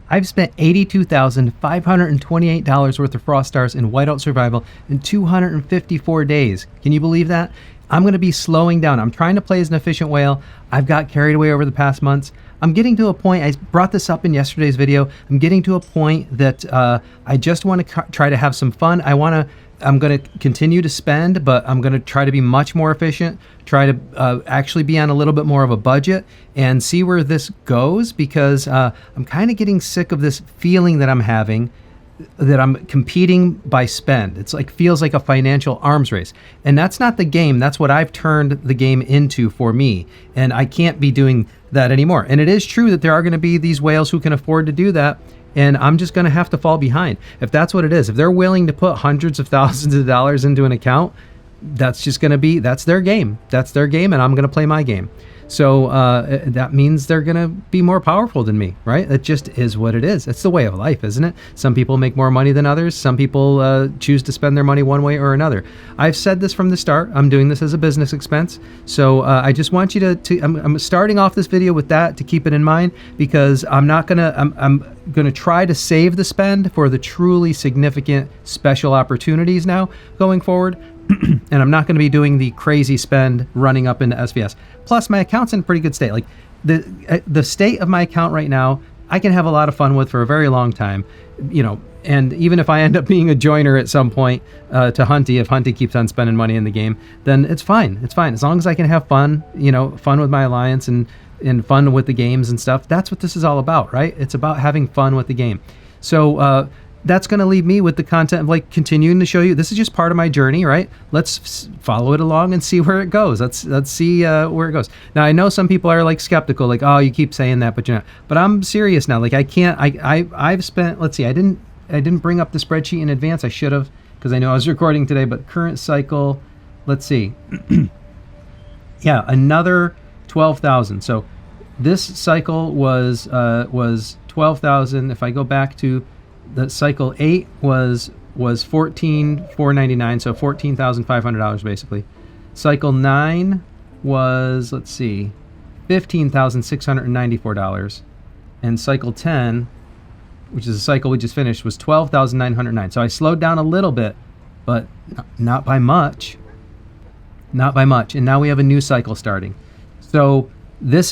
I've spent $82,528 worth of Frost Stars in Whiteout Survival in 254 days. Can you believe that? I'm going to be slowing down. I'm trying to play as an efficient whale. I've got carried away over the past months. I'm getting to a point, I brought this up in yesterday's video, I'm getting to a point that I just want to try to have some fun. I'm going to continue to spend, but I'm going to try to be much more efficient, try to actually be on a little bit more of a budget and see where this goes, because I'm kind of getting sick of this feeling that I'm having that I'm competing by spend. It's like, feels like a financial arms race. And that's not the game. That's what I've turned the game into for me. And I can't be doing that anymore. And it is true that there are going to be these whales who can afford to do that. And I'm just going to have to fall behind. If that's what it is, if they're willing to put hundreds of thousands of dollars into an account, that's just going to be, that's their game. That's their game, and I'm going to play my game. So that means they're going to be more powerful than me, right? That just is what it is. It's the way of life, isn't it? Some people make more money than others. Some people choose to spend their money one way or another. I've said this from the start. I'm doing this as a business expense. So I just want you to I'm starting off this video with that to keep it in mind, because I'm going to try to save the spend for the truly significant special opportunities now going forward. And I'm not going to be doing the crazy spend running up into SVS. Plus, my account's in pretty good state. Like the state of my account right now, I can have a lot of fun with for a very long time, you know. And even if I end up being a joiner at some point to Hunty, if Hunty keeps on spending money in the game, then it's fine. It's fine as long as I can have fun, you know, fun with my alliance and fun with the games and stuff. That's what this is all about, right? It's about having fun with the game. So that's going to leave me with the content of like continuing to show you. This is just part of my journey, right? Let's follow it along and see where it goes. Let's see where it goes. Now, I know some people are like skeptical, like, oh, you keep saying that, but you're not. But I'm serious now. Like, I can't. I've spent. Let's see. I didn't bring up the spreadsheet in advance. I should have, because I know I was recording today. But current cycle. Let's see. Yeah, another 12,000. So this cycle was 12,000. If I go back to the cycle 8 was $14,499, so $14,500 basically. Cycle 9 was, let's see, $15,694, and cycle 10, which is a cycle we just finished, was $12,909. So I slowed down a little bit, but not by much. Not by much. And now we have a new cycle starting. So this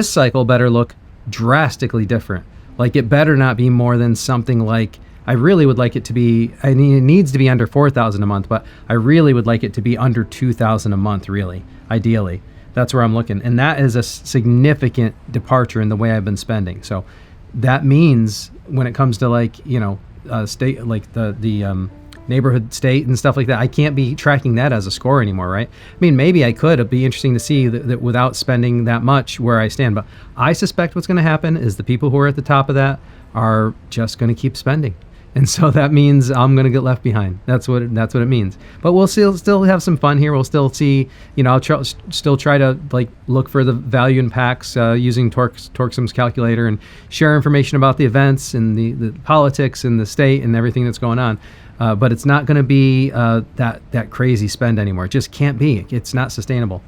cycle better look drastically different. Like, it better not be more than something like, I really would like it to be, I mean, it needs to be under 4,000 a month, but I really would like it to be under 2,000 a month, really, ideally. That's where I'm looking. And that is a significant departure in the way I've been spending. So that means when it comes to, like, you know, state, like the neighborhood state and stuff like that, I can't be tracking that as a score anymore, right? I mean, maybe I could. It'd be interesting to see that without spending that much where I stand. But I suspect what's going to happen is the people who are at the top of that are just going to keep spending. And so that means I'm going to get left behind. That's what it means. But we'll still have some fun here. We'll still see, you know, I'll still try to like look for the value in packs using Torxum's calculator and share information about the events and the politics and the state and everything that's going on. But it's not going to be that crazy spend anymore. It just can't be. It's not sustainable.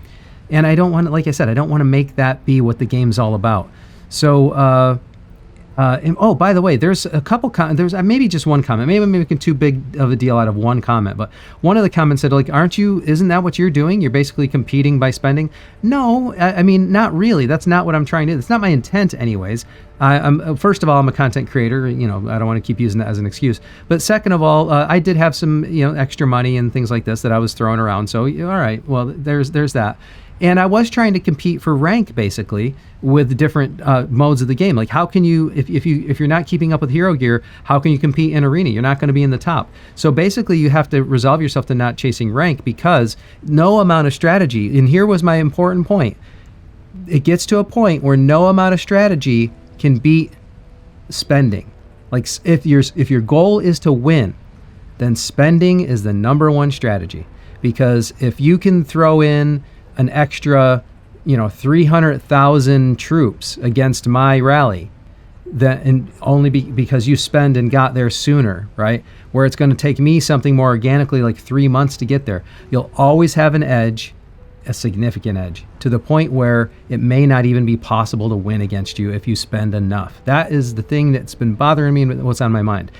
And I don't want to, like I said, I don't want to make that be what the game's all about. So, oh, by the way, there's a couple there's maybe just one comment. Maybe I'm making too big of a deal out of one comment. But one of the comments said, like, isn't that what you're doing? You're basically competing by spending. No, I mean, not really. That's not what I'm trying to do. That's not my intent anyways. First of all, I'm a content creator. You know, I don't want to keep using that as an excuse. But second of all, I did have some, you know, extra money and things like this that I was throwing around. So, all right, well, there's that. And I was trying to compete for rank, basically, with different modes of the game. Like, how can you, if you're not keeping up with hero gear, how can you compete in arena? You're not going to be in the top. So basically, you have to resolve yourself to not chasing rank, because no amount of strategy, and here was my important point, it gets to a point where no amount of strategy can beat spending. Like, if your goal is to win, then spending is the number one strategy. Because if you can throw in an extra, you know, 300,000 troops against my rally, that, and only because you spend and got there sooner, right? Where it's going to take me something more organically like 3 months to get there. You'll always have an edge a significant edge, to the point where it may not even be possible to win against you if you spend enough. That is the thing that's been bothering me and what's on my mind.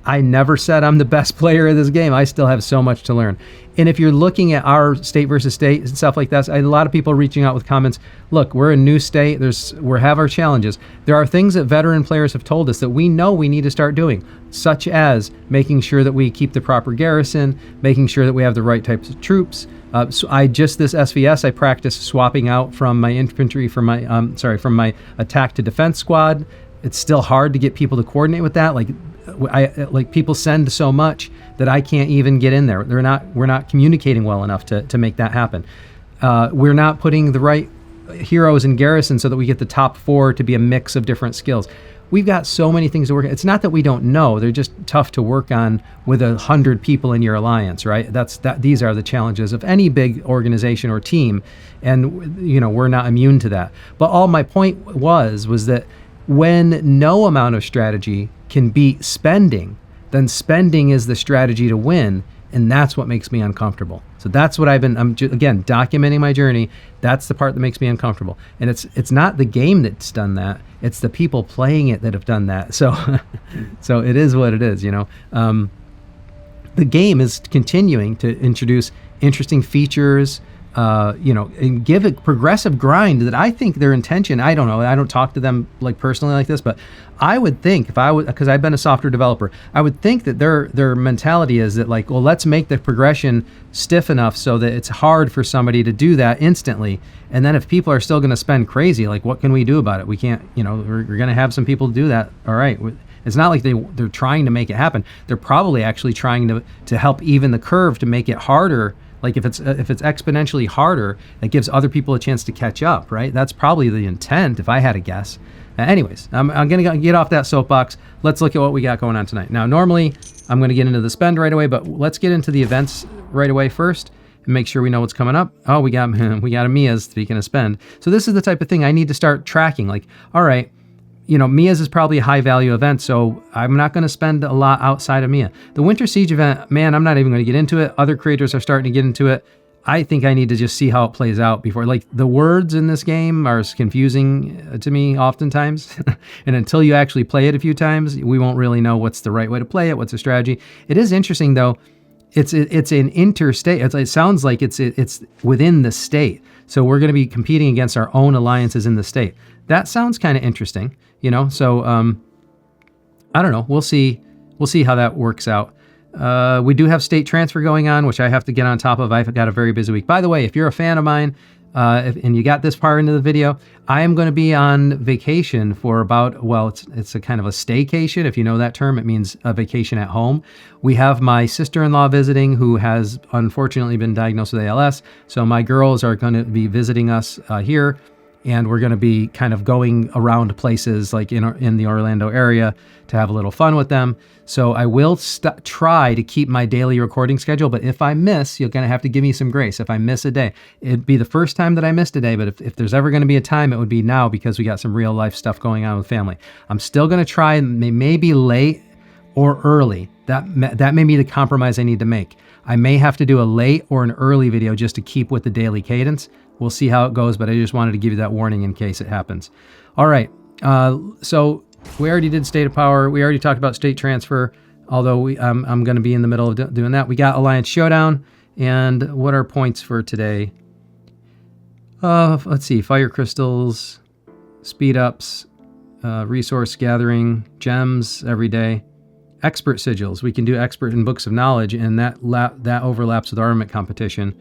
I never said I'm the best player of this game. I still have so much to learn. And if you're looking at our state versus state and stuff like that, a lot of people reaching out with comments. Look, we're a new state. We have our challenges. There are things that veteran players have told us that we know we need to start doing, such as making sure that we keep the proper garrison, making sure that we have the right types of troops. So this SVS, I practiced swapping out from my infantry from my attack to defense squad. It's still hard to get people to coordinate with that. Like people send so much that I can't even get in there. We're not communicating well enough to make that happen. We're not putting the right heroes in garrison so that we get the top 4 to be a mix of different skills. We've got so many things to work on. It's not that we don't know; they're just tough to work on with 100 people in your alliance, right? These are the challenges of any big organization or team, and we're not immune to that. But all my point was that when no amount of strategy can beat spending, then spending is the strategy to win, and that's what makes me uncomfortable. So that's what I'm again documenting my journey. That's the part that makes me uncomfortable, and it's not the game that's done that; it's the people playing it that have done that. So, so it is what it is. The game is continuing to introduce interesting features. And give a progressive grind that I think their intention, I don't know, I don't talk to them like personally like this, but I would think because I've been a software developer, I would think that their mentality is that like, well, let's make the progression stiff enough so that it's hard for somebody to do that instantly. And then if people are still going to spend crazy, like what can we do about it? We can't, we're going to have some people do that. All right. It's not like they're trying to make it happen. They're probably actually trying to help even the curve to make it harder. Like if it's exponentially harder, it gives other people a chance to catch up, right? That's probably the intent, if I had to guess. Anyways, I'm going to get off that soapbox. Let's look at what we got going on tonight. Now, normally, I'm going to get into the spend right away, but let's get into the events right away first and make sure we know what's coming up. Oh, we got Mia's, speaking of spend. So this is the type of thing I need to start tracking. Like, all right, Mia's is probably a high value event, so I'm not going to spend a lot outside of Mia. The Winter Siege event, man, I'm not even going to get into it. Other creators are starting to get into it. I think I need to just see how it plays out before. Like the words in this game are confusing to me oftentimes. And until you actually play it a few times, we won't really know what's the right way to play it, what's the strategy. It is interesting though. It's an interstate. It sounds like it's within the state. So we're going to be competing against our own alliances in the state. That sounds kind of interesting, So I don't know. We'll see how that works out. We do have state transfer going on, which I have to get on top of. I've got a very busy week. By the way, if you're a fan of mine, and you got this far into the video, I am going to be on vacation for it's a kind of a staycation. If you know that term, it means a vacation at home. We have my sister-in-law visiting who has unfortunately been diagnosed with ALS. So my girls are going to be visiting us here. And we're going to be kind of going around places like in the Orlando area to have a little fun with them. So I will try to keep my daily recording schedule. But if I miss, you're going to have to give me some grace. If I miss a day, it'd be the first time that I missed a day. But if there's ever going to be a time, it would be now because we got some real life stuff going on with family. I'm still going to try maybe late or early. That may be the compromise I need to make. I may have to do a late or an early video just to keep with the daily cadence. We'll see how it goes, but I just wanted to give you that warning in case it happens. All right, so we already did State of Power. We already talked about state transfer, although I'm going to be in the middle of doing that. We got Alliance Showdown, and what are points for today? Let's see, Fire Crystals, Speed Ups, Resource Gathering, Gems every day. Expert Sigils, we can do Expert in Books of Knowledge, and that overlaps with Armament Competition,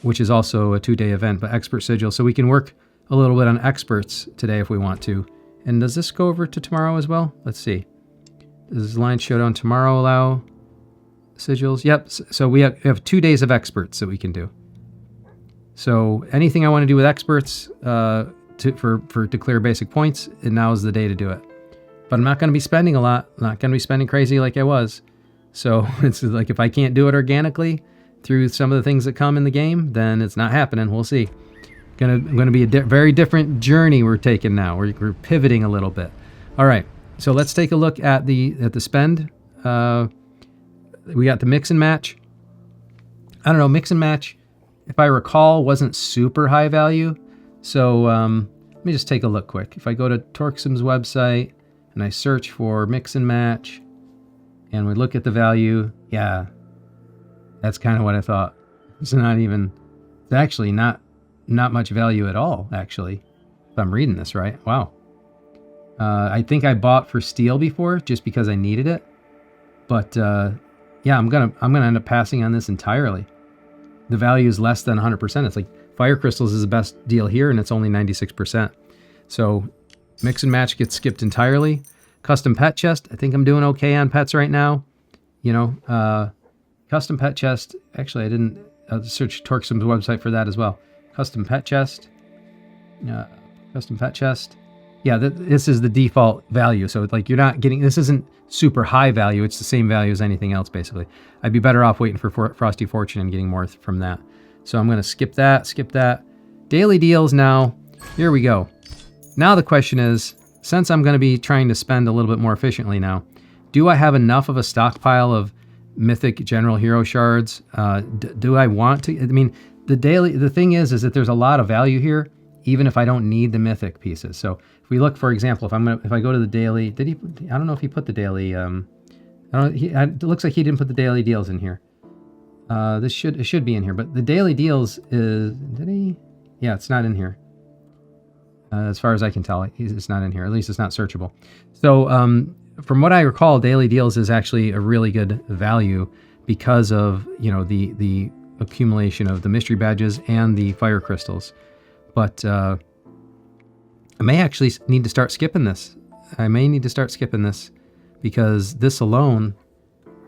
which is also a 2-day event, but Expert Sigil. So we can work a little bit on experts today if we want to. And does this go over to tomorrow as well? Let's see. Does Alliance Showdown tomorrow allow sigils? Yep. So we have 2 days of experts that we can do. So anything I want to do with experts for to clear basic points, and now is the day to do it. But I'm not going to be spending a lot. I'm not going to be spending crazy like I was. So it's like if I can't do it organically through some of the things that come in the game, then it's not happening. We'll see. Going to be a very different journey we're taking now. We're pivoting a little bit. All right. So let's take a look at the spend. We got the mix and match. I don't know, mix and match. if I recall, wasn't super high value. So let me just take a look quick. If I go to Torxum's website and I search for mix and match and we look at the value, yeah, that's kind of what I thought. It's actually not much value at all, actually, if I'm reading this right. Wow. I think I bought for steel before just because I needed it. But yeah, I'm gonna end up passing on this entirely. The value is less than 100%. It's like fire crystals is the best deal here, and it's only 96%. So mix and match gets skipped entirely. Custom pet chest, I think I'm doing okay on pets right now. You know, custom pet chest. Actually, I didn't search Torxum's website for that as well. Custom pet chest. Custom pet chest. Yeah, this is the default value. So it's like you're not getting, this isn't super high value. It's the same value as anything else, basically. I'd be better off waiting for Frosty Fortune and getting more from that. So I'm going to skip that. Daily deals now. Here we go. Now the question is, since I'm going to be trying to spend a little bit more efficiently now, do I have enough of a stockpile of Mythic General Hero Shards? Do I want to? I mean, the thing is that there's a lot of value here, even if I don't need the Mythic pieces. So if we look, for example, if I go to the daily, I don't know if he put the daily, it looks like he didn't put the daily deals in here. It should be in here, but the daily deals did he? Yeah, it's not in here. As far as I can tell, it's not in here. At least it's not searchable. So from what I recall, daily deals is actually a really good value because of, you know, the accumulation of the mystery badges and the fire crystals. But I may actually need to start skipping this. Because this alone,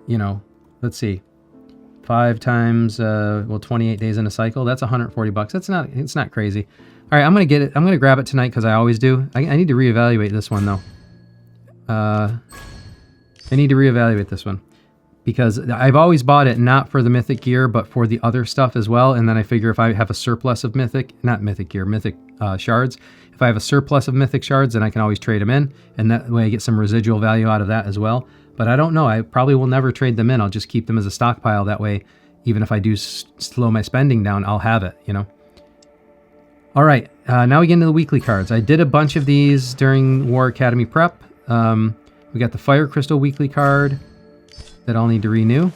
you know, let's see, 5 times 28 days in a cycle. That's $140. It's not crazy. All right, I'm gonna get it. I'm gonna grab it tonight because I always do. I need to reevaluate this one though. I need to reevaluate this one because I've always bought it not for the mythic gear, but for the other stuff as well. And then I figure if I have a surplus of mythic shards, if I have a surplus of mythic shards, then I can always trade them in, and that way I get some residual value out of that as well. But I don't know. I probably will never trade them in. I'll just keep them as a stockpile. That way, even if I do slow my spending down, I'll have it, you know. All right, now we get into the weekly cards. I did a bunch of these during War Academy prep. We got the Fire Crystal weekly card that I'll need to renew.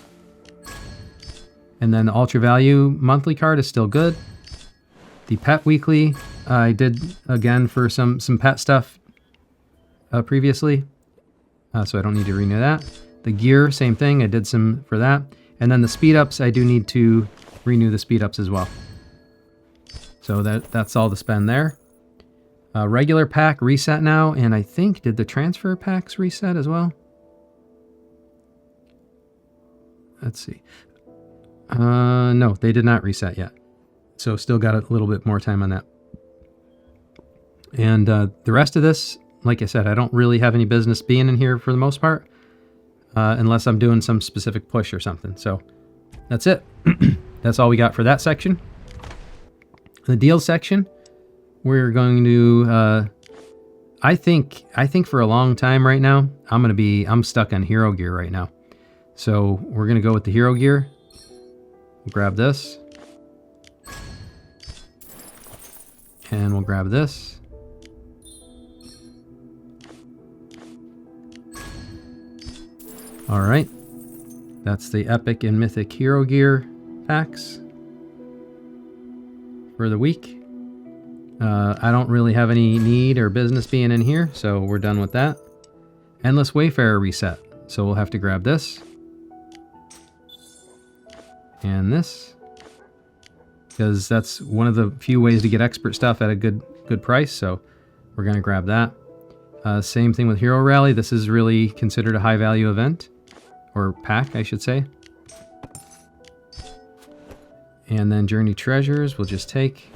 And then the Ultra Value monthly card is still good. The Pet weekly, I did again for some pet stuff previously. So I don't need to renew that. The gear, same thing. I did some for that. And then the speed ups, I do need to renew the speed ups as well. So that's all the spend there. Regular pack reset now, and I think, did the transfer packs reset as well? Let's see. No, they did not reset yet. So still got a little bit more time on that. And the rest of this, like I said, I don't really have any business being in here for the most part, unless I'm doing some specific push or something. So that's it. That's all we got for that section. The deals section, we're going to, I think for a long time right now, I'm stuck on hero gear right now. So we're going to go with the hero gear. Grab this. And we'll grab this. All right. That's the Epic and Mythic Hero Gear packs for the week. I don't really have any need or business being in here, so we're done with that. Endless Wayfarer reset. So we'll have to grab this. And this. Because that's one of the few ways to get expert stuff at a good price, so we're going to grab that. Same thing with Hero Rally. This is really considered a high value event. Or pack, I should say. And then Journey Treasures we'll just take,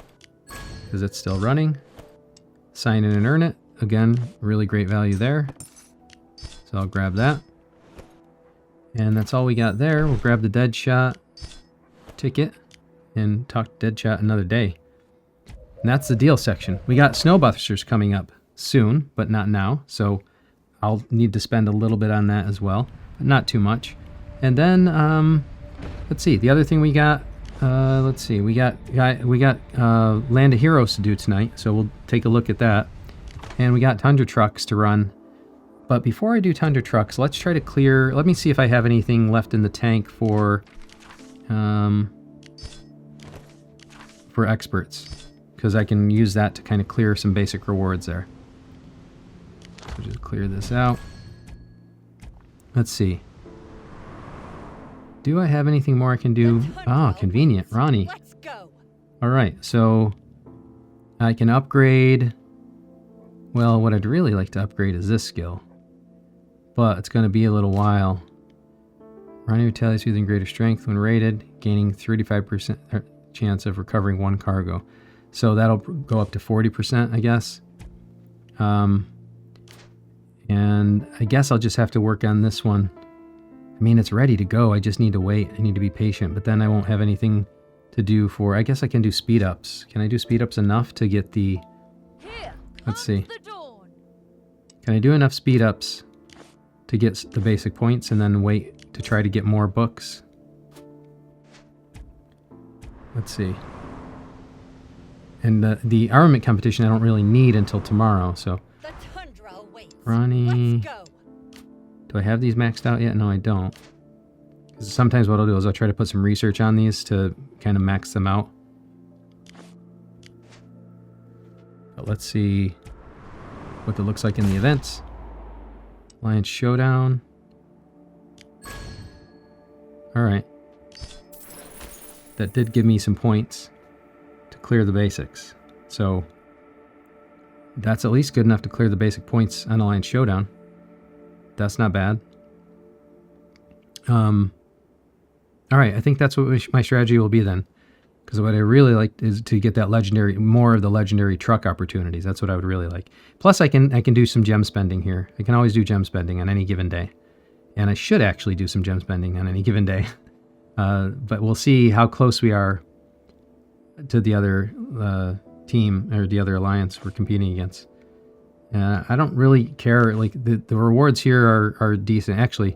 because it's still running. Sign in and earn it. Again, really great value there. So I'll grab that. And that's all we got there. We'll grab the Deadshot ticket and talk to Deadshot another day. And that's the deal section. We got Snowbusters coming up soon, but not now. So I'll need to spend a little bit on that as well, but not too much. And then, let's see, the other thing we got Let's see. We got Land of Heroes to do tonight, so we'll take a look at that. And we got Tundra trucks to run. But before I do Tundra trucks, let's try to clear. Let me see if I have anything left in the tank for experts, because I can use that to kind of clear some basic rewards there. So just clear this out. Let's see. Do I have anything more I can do? Ah, convenient. Ronnie. Let's go. All right, so I can upgrade. Well, what I'd really like to upgrade is this skill, but it's going to be a little while. Ronnie retaliates using greater strength when raided, gaining 35% chance of recovering 1 cargo. So that'll go up to 40%, I guess. And I guess I'll just have to work on this one. I mean, it's ready to go. I just need to wait. I need to be patient, but then I won't have anything to do for... I guess I can do speed ups. Can I do speed ups enough to get the... Let's see. Can I do enough speed ups to get the basic points and then wait to try to get more books? Let's see. And the armament competition I don't really need until tomorrow, so... Ronnie... Do I have these maxed out yet? No, I don't. Sometimes what I'll do is I'll try to put some research on these to kind of max them out. But let's see what it looks like in the events. Alliance Showdown. Alright. That did give me some points to clear the basics. So that's at least good enough to clear the basic points on Alliance Showdown. That's not bad. All right, I think that's what my strategy will be then. Because what I really like is to get that legendary, more of the legendary truck opportunities. That's what I would really like. Plus, I can do some gem spending here. I can always do gem spending on any given day. And I should actually do some gem spending on any given day. But we'll see how close we are to the other team, or the other alliance we're competing against. I don't really care. Like the rewards here are decent. Actually,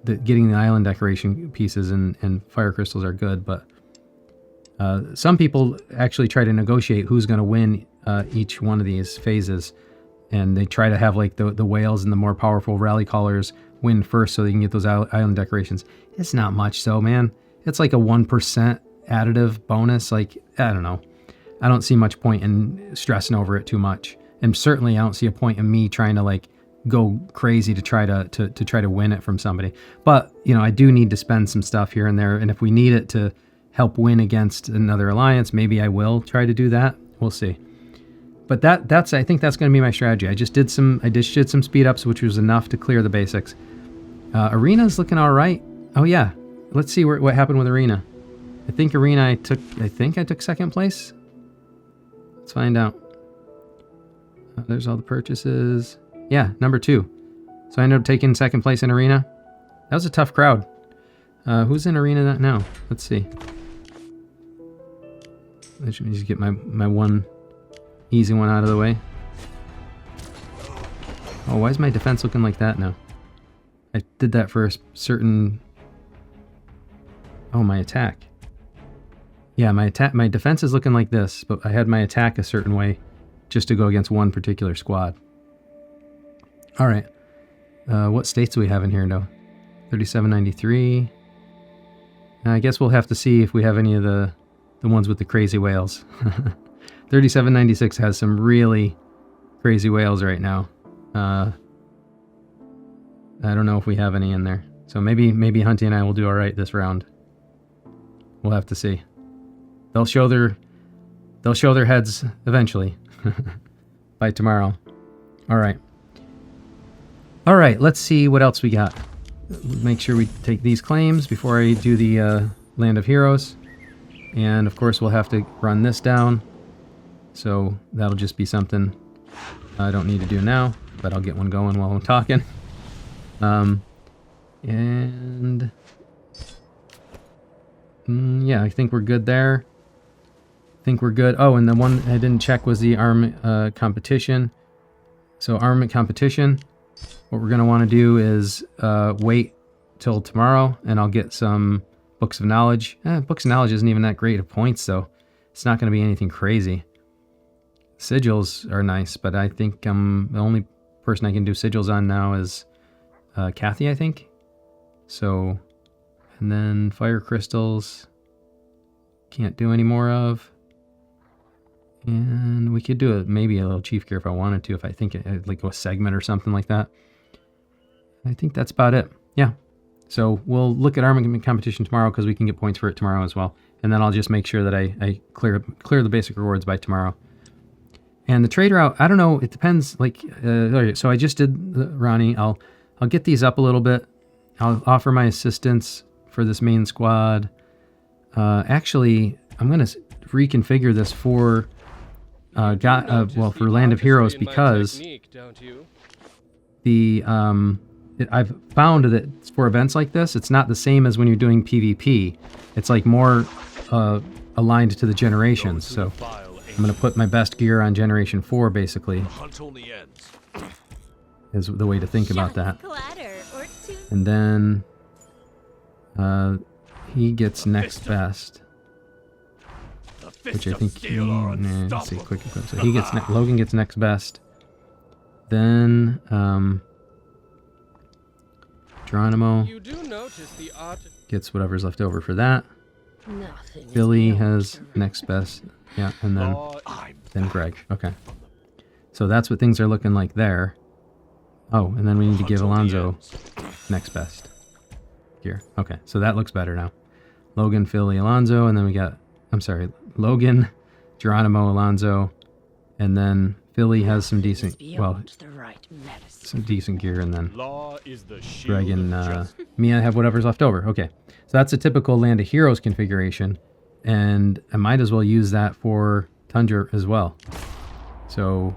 getting the island decoration pieces and fire crystals are good. But some people actually try to negotiate who's going to win each one of these phases, and they try to have like the whales and the more powerful rally callers win first, so they can get those island decorations. It's not much, though, man. It's like a 1% additive bonus. Like, I don't know. I don't see much point in stressing over it too much. And certainly I don't see a point in me trying to like go crazy to try to win it from somebody. But, you know, I do need to spend some stuff here and there. And if we need it to help win against another alliance, maybe I will try to do that. We'll see. But I think that's going to be my strategy. I just did some speed ups, which was enough to clear the basics. Arena's looking all right. Oh yeah. Let's see what happened with Arena. I think Arena I took second place. Let's find out. There's all the purchases. Yeah, number 2. So I ended up taking second place in Arena. That was a tough crowd. Who's in Arena now? Let's see. Let me just get my one easy one out of the way. Oh, why is my defense looking like that now? I did that for a certain... Oh, my attack. Yeah, my defense is looking like this, but I had my attack a certain way just to go against one particular squad. All right. What states do we have in here, though? 3793. I guess we'll have to see if we have any of the ones with the crazy whales. 3796 has some really crazy whales right now. I don't know if we have any in there. So maybe Hunty and I will do all right this round. We'll have to see. They'll show their heads eventually. By tomorrow. All right, let's see what else we got. Make sure we take these claims before I do the Land of Heroes. And of course we'll have to run this down. So that'll just be something I don't need to do now, but I'll get one going while I'm talking. Yeah, I think we're good there. Oh, and the one I didn't check was the armament competition. So armament competition, what we're going to want to do is wait till tomorrow, and I'll get some Books of Knowledge. Books of Knowledge isn't even that great of points, so it's not going to be anything crazy. Sigils are nice, but I think the only person I can do sigils on now is Kathy, I think. So, and then fire crystals, can't do any more of. And we could do maybe a little chief gear if I wanted to, if I think like a segment or something like that. I think that's about it. Yeah. So we'll look at armament competition tomorrow because we can get points for it tomorrow as well. And then I'll just make sure that I clear the basic rewards by tomorrow. And the trader out, I don't know, it depends. Like, so I just did Ronnie. I'll get these up a little bit. I'll offer my assistance for this main squad. Actually, I'm going to reconfigure this for for Land of Heroes because I've found that for events like this, it's not the same as when you're doing PvP. It's like more aligned to the generations. So I'm going to put my best gear on Generation 4, basically, is the way to think about that. And then he gets next best, which I think, let's see, quick equip. So he gets, Logan gets next best. Then Geronimo gets whatever's left over for that. Billy has next best. Yeah, and then Greg. Okay. So that's what things are looking like there. Oh, and then we need to give Alonzo next best gear. Okay, so that looks better now. Logan, Philly, Alonzo, and then we got, I'm sorry, Logan, Geronimo, Alonzo, and then Philly has some decent, well, some decent gear, and then Greg and Mia have whatever's left over. Okay, so that's a typical Land of Heroes configuration, and I might as well use that for Tundra as well. So,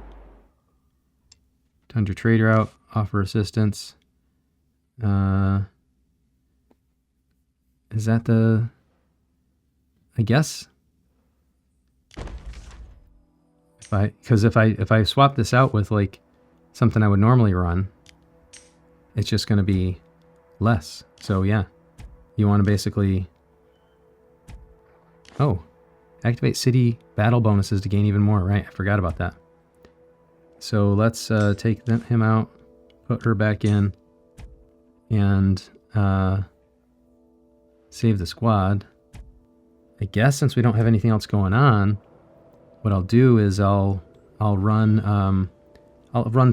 Tundra Trader out, offer assistance. Is that the... I guess... Because if I swap this out with like something I would normally run, it's just going to be less. So yeah, you want to basically, activate city battle bonuses to gain even more. Right, I forgot about that. So let's take him out, put her back in, and save the squad. I guess since we don't have anything else going on, what I'll do is I'll run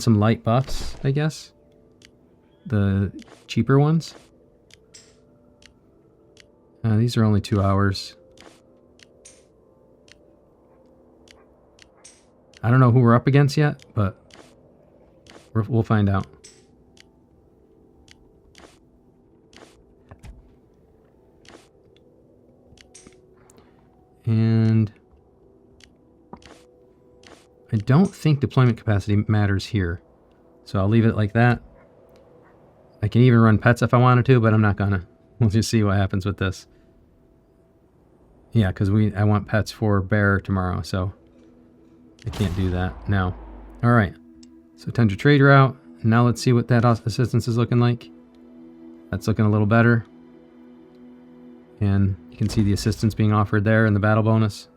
some light buffs, I guess. The cheaper ones. These are only 2 hours. I don't know who we're up against yet, but we'll find out. And I don't think deployment capacity matters here. So I'll leave it like that. I can even run pets if I wanted to, but I'm not gonna. We'll just see what happens with this. Yeah, because I want pets for Bear tomorrow, so I can't do that now. Alright. So Tundra Trader out. Now let's see what that assistance is looking like. That's looking a little better. And you can see the assistance being offered there in the battle bonus.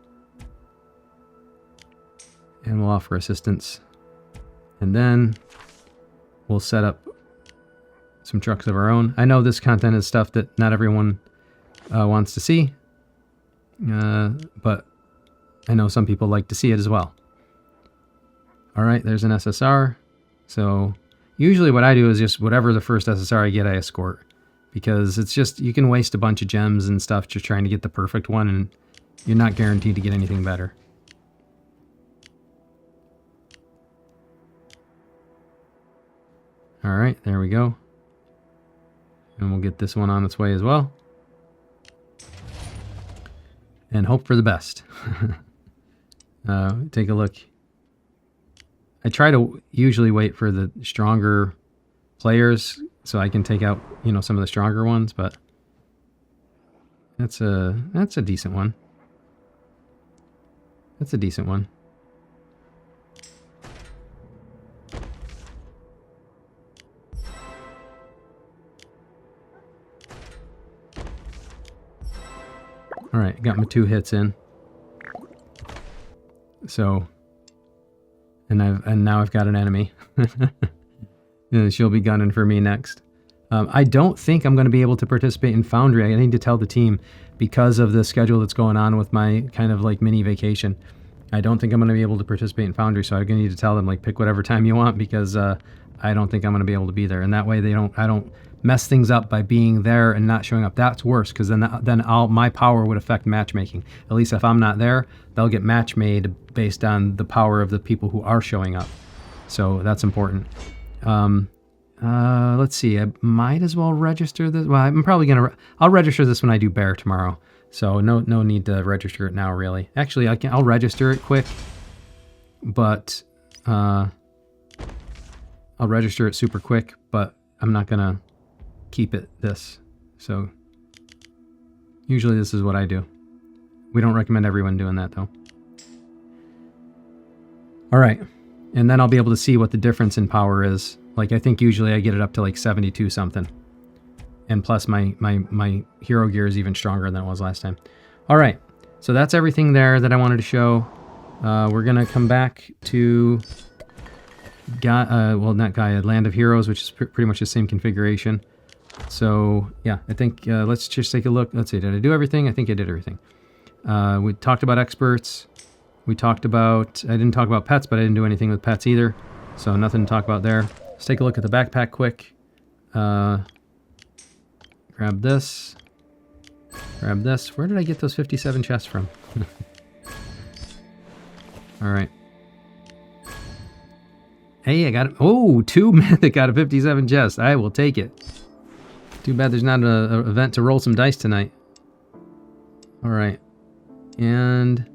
And we'll offer assistance. And then we'll set up some trucks of our own. I know this content is stuff that not everyone wants to see. But I know some people like to see it as well. Alright, there's an SSR. So usually what I do is just whatever the first SSR I get, I escort. Because it's just, you can waste a bunch of gems and stuff just trying to get the perfect one, and you're not guaranteed to get anything better. Alright, there we go. And we'll get this one on its way as well. And hope for the best. Take a look. I try to usually wait for the stronger players so I can take out, some of the stronger ones, but that's a decent one. That's a decent one. All right, got my 2 hits in. So, and now I've got an enemy. And she'll be gunning for me next. I don't think I'm going to be able to participate in Foundry. I need to tell the team because of the schedule that's going on with my kind of like mini vacation. I don't think I'm going to be able to participate in Foundry, so I'm going to need to tell them like pick whatever time you want because I don't think I'm going to be able to be there. And that way I don't mess things up by being there and not showing up. That's worse because then my power would affect matchmaking. At least if I'm not there, they'll get match made based on the power of the people who are showing up. So that's important. Let's see. I might as well register this. Well, I'm probably I'll register this when I do Bear tomorrow. So no need to register it now, really. Actually, I'll register it quick, but I'll register it super quick, but I'm not gonna keep it this. So usually this is what I do. We don't recommend everyone doing that though. All right. And then I'll be able to see what the difference in power is. Like, I think usually I get it up to like 72 something. And plus my hero gear is even stronger than it was last time. All right. So that's everything there that I wanted to show. We're going to come back to Land of Heroes, which is pretty much the same configuration. So yeah, I think let's just take a look. Let's see, did I do everything? I think I did everything. We talked about experts. I didn't talk about pets, but I didn't do anything with pets either. So nothing to talk about there. Let's take a look at the backpack quick. Grab this. Grab this. Where did I get those 57 chests from? All right. Hey, I got it. Oh, 2 mythic got a 57 chest. I will take it. Too bad there's not an event to roll some dice tonight. All right. And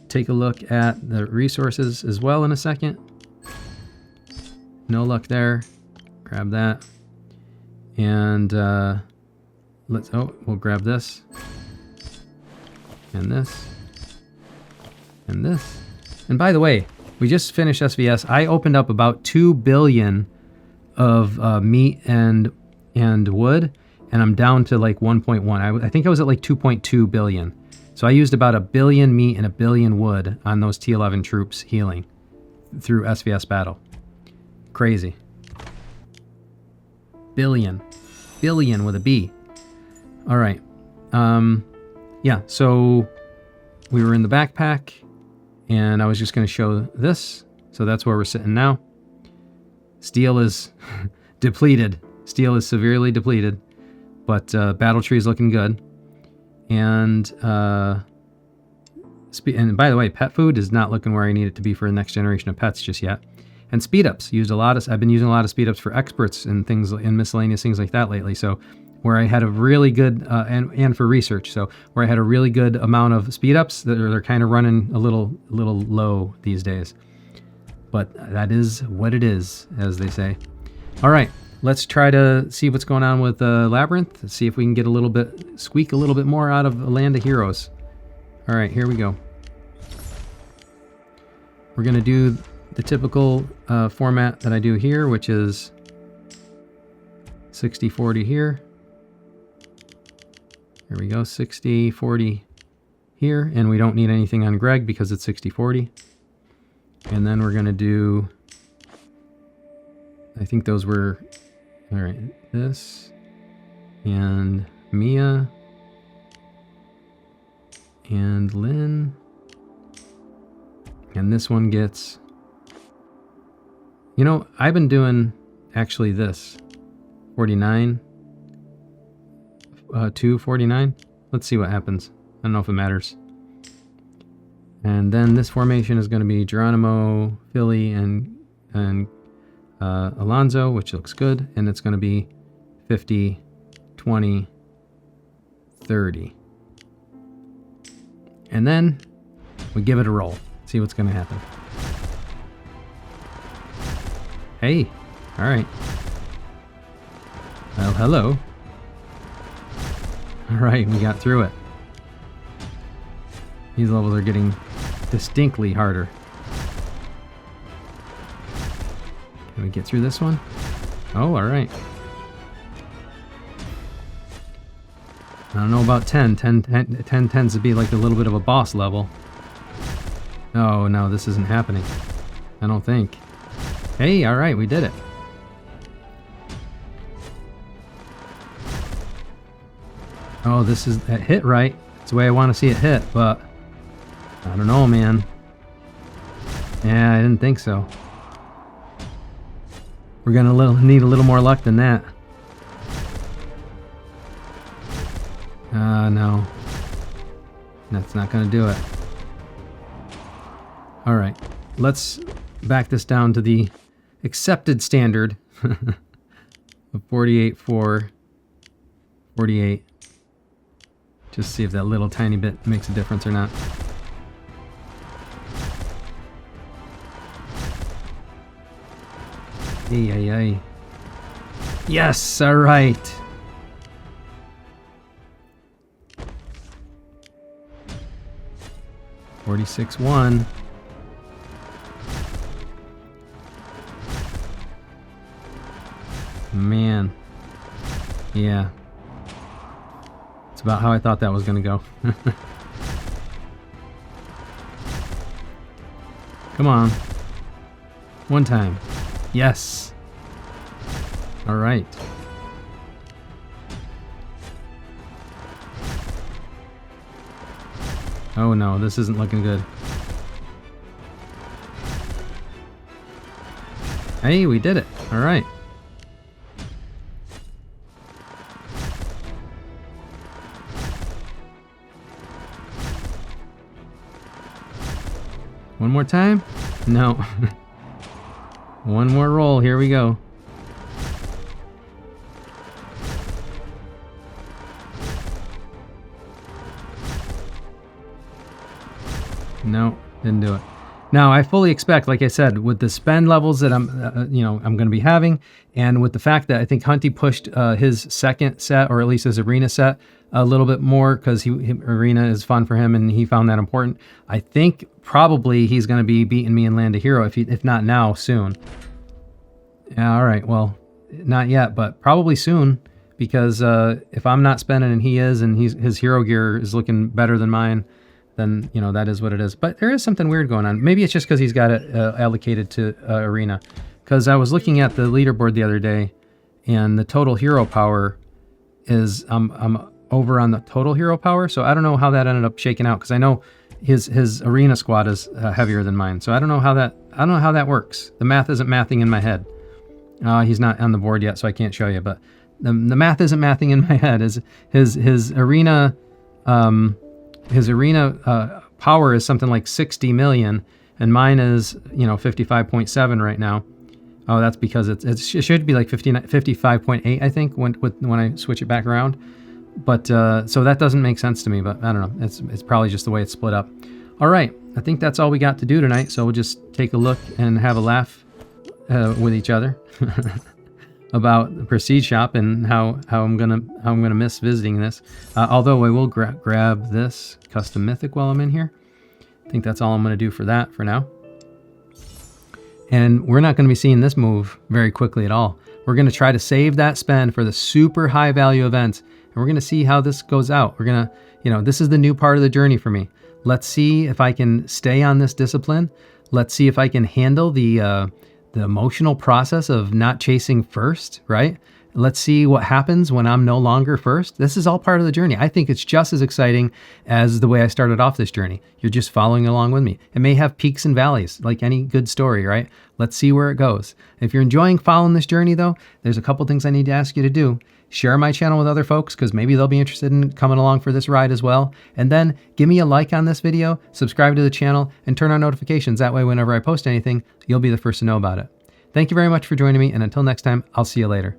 take a look at the resources as well in a second. No luck there. Grab that. And we'll grab this. And this. And this. And by the way, we just finished SVS. I opened up about 2 billion of meat and wood, and I'm down to like 1.1. I think I was at like 2.2 billion. So I used about 1 billion meat and 1 billion wood on those T11 troops healing through SVS battle. Crazy. Billion. Billion with a B. All right. Yeah, so we were in the backpack, and I was just going to show this. So that's where we're sitting now. Steel is depleted. Steel is severely depleted, but battle tree is looking good. And by the way, pet food is not looking where I need it to be for the next generation of pets just yet. And speed ups, I've been using a lot of speed ups for experts and things and miscellaneous things like that lately. So where I had a really good and for research. So where I had a really good amount of speed ups, they're kind of running a little low these days. But that is what it is, as they say. All right. Let's try to see what's going on with Labyrinth. Let's see if we can get squeak a little bit more out of Land of Heroes. All right, here we go. We're going to do the typical format that I do here, which is 60-40 here. Here we go, 60-40 here. And we don't need anything on Greg because it's 60-40. And then we're going to do, I think those were... All right, this and Mia and Lynn, and this one gets, I've been doing actually this 49, 249. Let's see what happens. I don't know if it matters. And then this formation is going to be Geronimo, Philly, and Alonzo, which looks good, and it's going to be 50, 20, 30. And then we give it a roll. See what's going to happen. Hey, all right. Well, hello. All right, we got through it. These levels are getting distinctly harder. Can we get through this one? Oh, all right. I don't know about 10. 10 tends to be like a little bit of a boss level. Oh, no, this isn't happening. I don't think. Hey, all right, we did it. Oh, this is that hit right. It's the way I want to see it hit, but I don't know, man. Yeah, I didn't think so. We're gonna need a little more luck than that. No. That's not gonna do it. All right, let's back this down to the accepted standard of 48.4, 48. Just see if that little tiny bit makes a difference or not. Ay. Yes, all right. $46.1. Man. Yeah. It's about how I thought that was going to go. Come on. One time. Yes. All right. Oh no, this isn't looking good. Hey, we did it. All right. One more time? No. One more roll. Here we go. No, didn't do it. Now, I fully expect, like I said, with the spend levels that I'm going to be having, and with the fact that I think Hunty pushed his second set, or at least his arena set, a little bit more because arena is fun for him and he found that important. I think probably he's going to be beating me in Land of Hero, if not now, soon. Yeah, all right, well, not yet, but probably soon, because if I'm not spending and he is, and his hero gear is looking better than mine, then, that is what it is. But there is something weird going on. Maybe it's just because he's got it allocated to arena. Because I was looking at the leaderboard the other day, and the total hero power is, I'm over on the total hero power, so I don't know how that ended up shaking out, because I know his arena squad is heavier than mine, so I don't know how that works. The math isn't mathing in my head. He's not on the board yet, so I can't show you, but the math isn't mathing in my head. His arena power is something like 60 million, and mine is 55.7 right now. Oh, that's because it should be like 55.8, I think, when I switch it back around. But so that doesn't make sense to me, but I don't know. It's probably just the way it's split up. All right, I think that's all we got to do tonight. So we'll just take a look and have a laugh with each other about the Prestige Shop and how I'm gonna miss visiting this. Although I will grab this custom mythic while I'm in here. I think that's all I'm gonna do for that for now. And we're not going to be seeing this move very quickly at all. We're going to try to save that spend for the super high value events. And we're going to see how this goes out. We're going to, this is the new part of the journey for me. Let's see if I can stay on this discipline. Let's see if I can handle the emotional process of not chasing first, right? Let's see what happens when I'm no longer first. This is all part of the journey. I think it's just as exciting as the way I started off this journey. You're just following along with me. It may have peaks and valleys, like any good story, right? Let's see where it goes. If you're enjoying following this journey, though, there's a couple things I need to ask you to do. Share my channel with other folks, because maybe they'll be interested in coming along for this ride as well. And then give me a like on this video, subscribe to the channel, and turn on notifications. That way, whenever I post anything, you'll be the first to know about it. Thank you very much for joining me, and until next time, I'll see you later.